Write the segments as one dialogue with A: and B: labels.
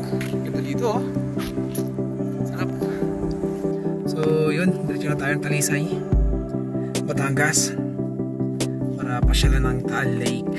A: Ganda dito oh. Sarap. So yun, diretso na tayong Talisay, Batangas, para pasyalan ng Taal Lake.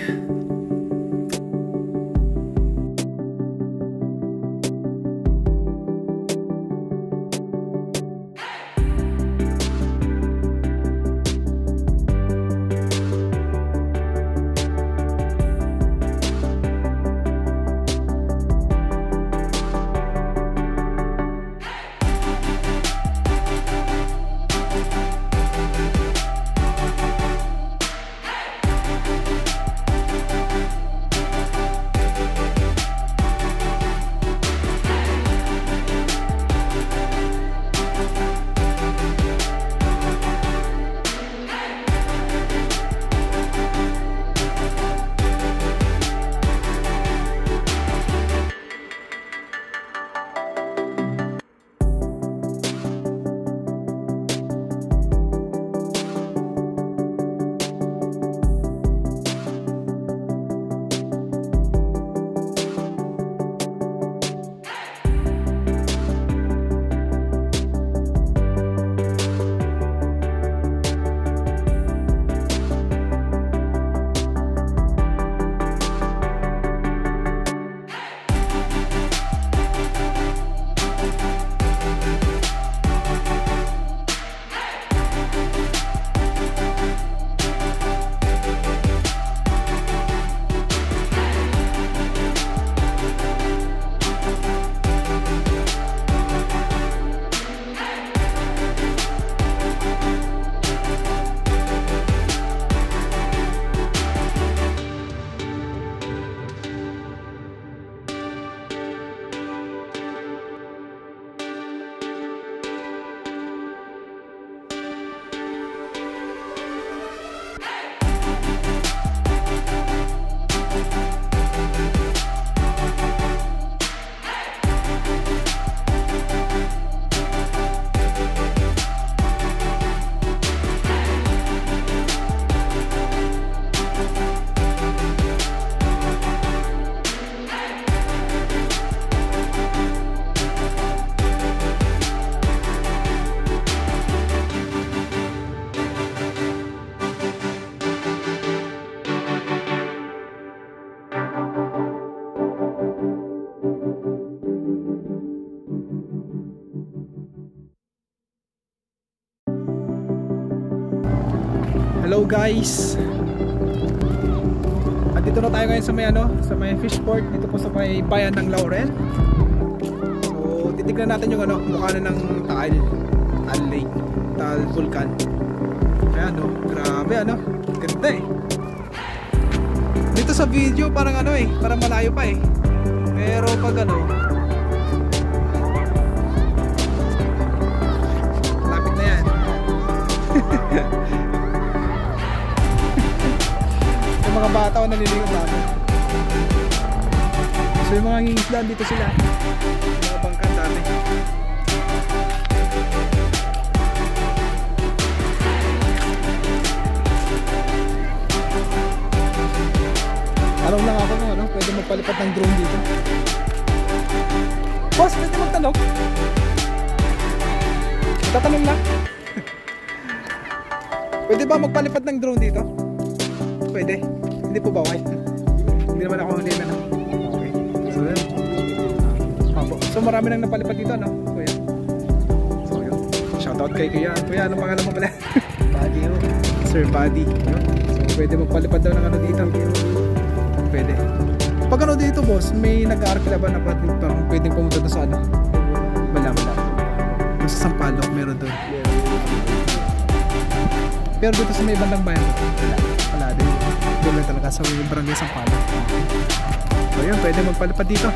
A: Hello guys. Dito na tayo ngayon sa may sa may Fishport, dito po sa may bayan ng Laurel. So titignan natin yung mukha na ng Taal Lake, Taal Vulcan. Ayan grabe ganda eh. Dito sa video parang parang malayo pa eh. Pero pag lapit na yan. Yung mga bata o naliligo natin. So yung mga ngingisdaan dito sila, yung mga bangkan dati. Araw lang ako kung pwede magpalipat ng drone dito. Boss, pwede magtanong? Tatanong lang. Pwede ba magpalipat ng drone dito? Pwede. Hindi po bawal. Hindi naman ako hindi na. Okay. So yun. So marami nang napalipad dito Kuya. So yun. Shoutout kay Kuya. Kuya, anong pangalan mo pala? Buddy ho. Sir Buddy. So pwede magpalipad daw ng dito. Pwede. Pag dito boss, may nag-aarkila ba na pwedeng pumunta doon sa Wala. Doon sa Sampaloc meron doon. Pero dito sa may bandang bayan wala din. Doon lang talaga sa barangay Sampaloc. So yun, pwede magpalipad dito.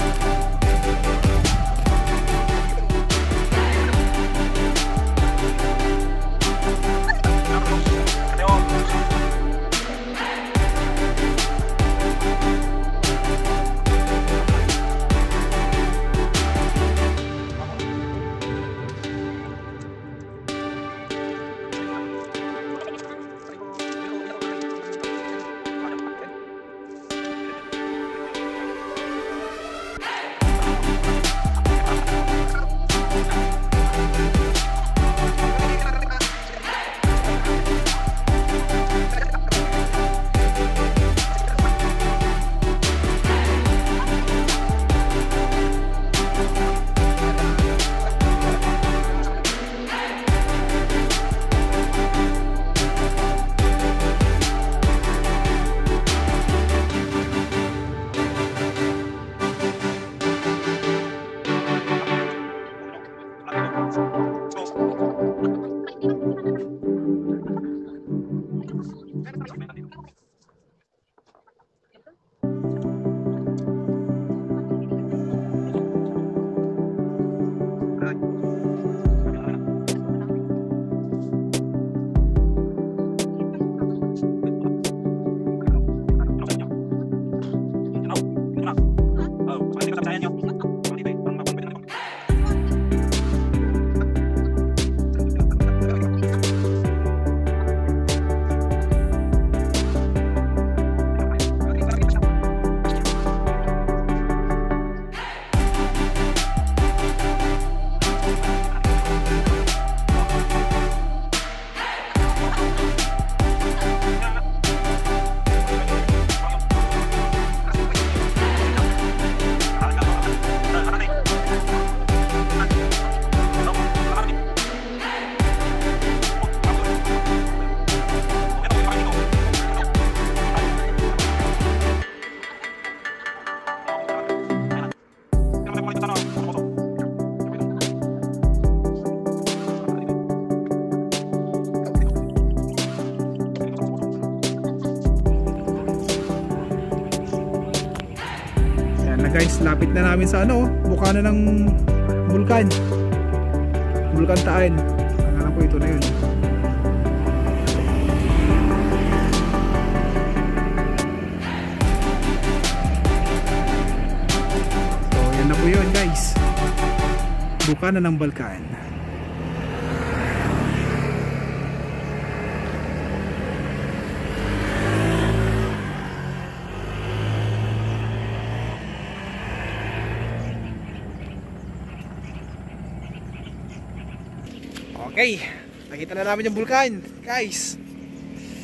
A: lapit na namin sa ano, bukana ng Bulkan Taal. Ang alam ko ito na yun. So yan na po yun guys, bukana ng Bulkan. Okay, nakita na namin yung bulkan guys.